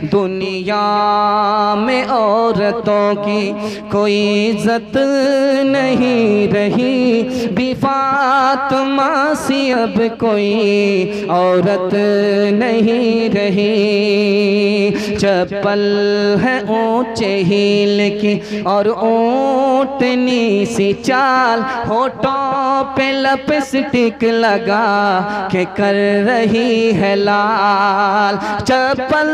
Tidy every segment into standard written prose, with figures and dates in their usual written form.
दुनिया में औरतों की कोई इज्जत नहीं रही, बी फातिमा सी अब कोई औरत नहीं रही। चप्पल है ऊंचे हील की और ऊंटनी सी चाल, होठों पे लिपस्टिक लगा के कर रही है लाल। चप्पल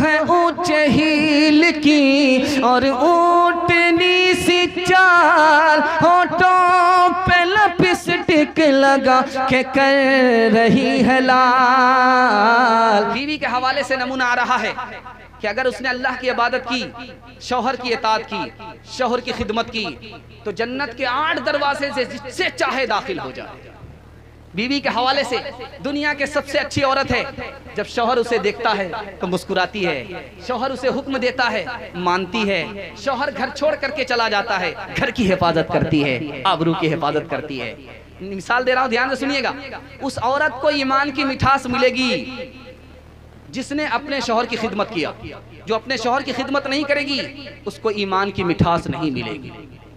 है ऊंचे हील की और ऊंटनी सी चाल, होठों पे लिपस्टिक लगा के कर रही है लाल। बीवी के हवाले से नमूना आ रहा है कि अगर उसने अल्लाह की इबादत की, शौहर की इताअत की, शौहर की खिदमत की, तो जन्नत के 8 दरवाजे से जिससे चाहे दाखिल हो जाए। बीवी के हवाले से दुनिया के सबसे अच्छी औरत है, जब शौहर उसे देखता है तो मुस्कुराती है, शौहर उसे हुक्म देता है मानती है, शौहर घर छोड़ करके चला जाता है, घर की हिफाजत करती है, आबरू की हिफाजत करती है। मिसाल दे रहा हूं, ध्यान से सुनिएगा। उस औरत को ईमान की मिठास मिलेगी जिसने अपने शौहर की खिदमत किया। जो अपने शौहर की खिदमत नहीं करेगी उसको ईमान की मिठास नहीं मिलेगी।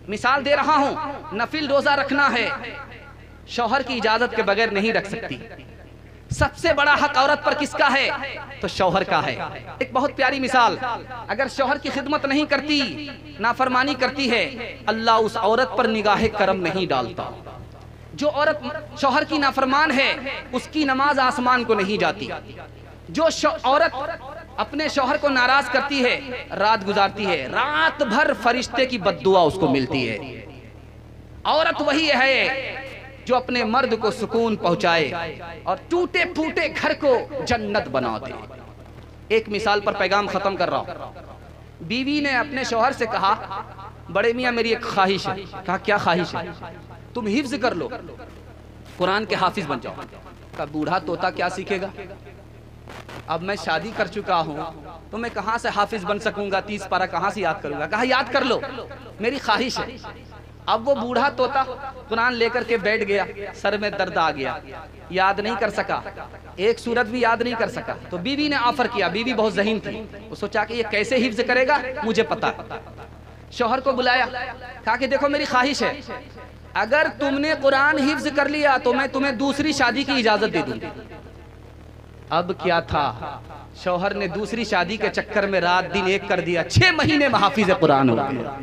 मिसाल दे रहा हूं, नफिल रोजा रखना है, शौहर की इजाजत के बगैर नहीं रख सकती। सबसे बड़ा हक औरत पर किसका है? तो शौहर का है। एक बहुत प्यारी मिसाल, अगर शौहर की खिदमत नहीं करती, नाफरमानी करती है, अल्लाह उस औरत पर निगाहे करम नहीं डालता। जो औरत शौहर की नाफरमान है उसकी नमाज आसमान को नहीं जाती। जो औरत अपने शौहर को नाराज करती है, रात गुजारती है, रात भर फरिश्ते की बद्दुआ उसको मिलती है। औरत वही है जो अपने मर्द को सुकून पहुंचाए और टूटे फूटे घर को जन्नत बना दे। एक मिसाल पर पैगाम खत्म कर रहा हूं। बीवी ने अपने शौहर से कहा, बड़े मियां मेरी एक ख्वाहिश है। कहा क्या ख्वाहिश है? तुम हिफ्ज कर लो, कुरान के हाफिज बन जाओ। का बूढ़ा तोता क्या सीखेगा? अब मैं शादी कर चुका हूं तो मैं कहां से हाफिज बन सकूंगा? 30 पारा कहां से याद करूंगा? कहा याद कर लो, मेरी ख्वाहिश है। अब वो बूढ़ा तोता कुरान लेकर के बैठ गया, सर में दर्द आ गया, याद नहीं कर सका, एक सूरत भी याद नहीं कर सका। तो बीवी ने ऑफर किया, बीवी बहुत ज़हीन थी, वो सोचा कि ये कैसे हिफ्ज करेगा, मुझे पता है। शौहर को बुलाया, कहा कि देखो मेरी ख्वाहिश है, अगर तुमने कुरान हिफ्ज कर लिया तो मैं तुम्हें दूसरी शादी की इजाजत दे दूंगी। अब क्या था, शौहर ने दूसरी शादी के चक्कर में रात दिन एक कर दिया, 6 महीने में हाफिज कुरान हो गया।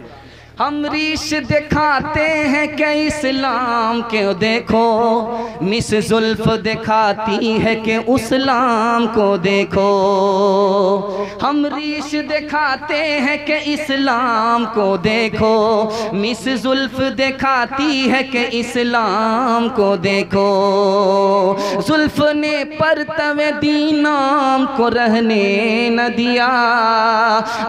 हम रीश दिखाते हैं कि इस्लाम के देखो, मिस जुल्फ दिखाती है कि उस्लाम को देखो। हम रीश दिखाते हैं कि इस्लाम को देखो, मिस जुल्फ दिखाती है कि इस्लाम को देखो। जुल्फ ने परतवे दीनाम को रहने न दिया,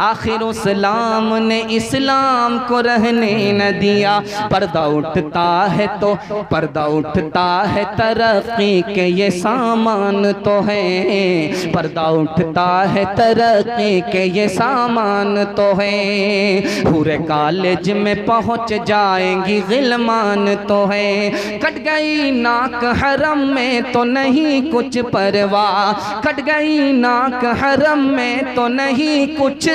आखिर इस्लाम ने इस्लाम को रहने न दिया। पर्दा उठता है तो पर्दा उठता है तरक्की के ये सामान तो है, पर्दा उठता है तरक्की के ये सामान तो है। पूरे कॉलेज में पहुंच जाएंगी गिलमान तो है, कट गई नाक हरम में तो नहीं कुछ परवाह, कट गई नाक हरम में तो नहीं कुछ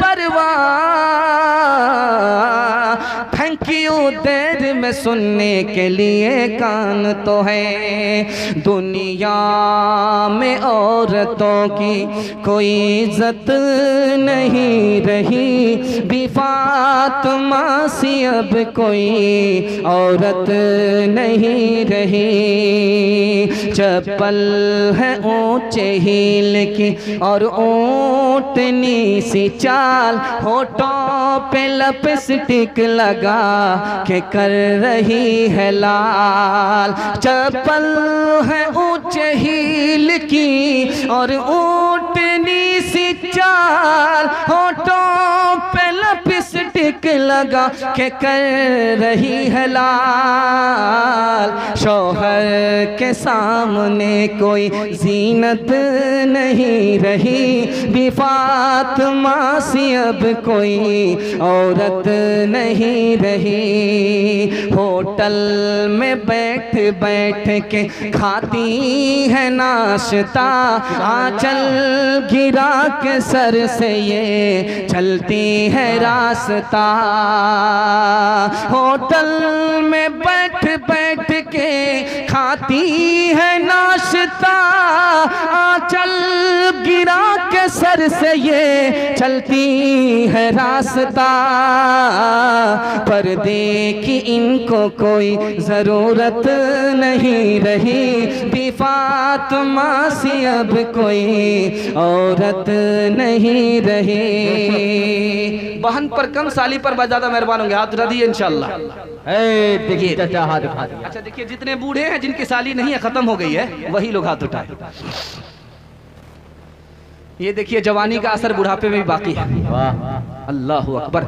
परवाह। थैंक यू देर में सुनने के लिए कान तो है। दुनिया में औरतों की कोई इज्जत नहीं रही, बी फातिमा सी अब कोई औरत नहीं रही। चप्पल है ऊंचे हील की और ऊंटनी सी चाल, होठों पे लिपस्टिक लगा के कर रही है लाल। चप्पल है ऊंचे हील की और ऊंटनी सी चाल, होठों पे लिपस्टिक लिपस्टिक लगा के कर रही है लाल। शौहर के सामने कोई जीनत नहीं रही, भी फातिमा सी अब कोई औरत नहीं रही। होटल में बैठ बैठ के खाती है नाश्ता, आंचल गिरा के सर से ये चलती है रास्ता। होटल में बैठ बैठ के खाती है नाश्ता, आंचल गिरा के सर से ये चलती है रास्ता। पर्दे की इनको कोई ज़रूरत नहीं रही, भी फातिमा सी अब कोई औरत नहीं रही। बहन पर कम, साली पर ज़्यादा मेहरबान होंगे। हाथ उठा दिए इंशाल्लाह। देखिए चाचा हाथ उठा दिया। अच्छा देखिए, जितने बूढ़े हैं जिनकी साली नहीं है, खत्म हो गई है, वही लोग हाथ उठाए। ये देखिए जवानी का असर बुढ़ापे में भी बाकी है। वाह अल्लाहु अकबर।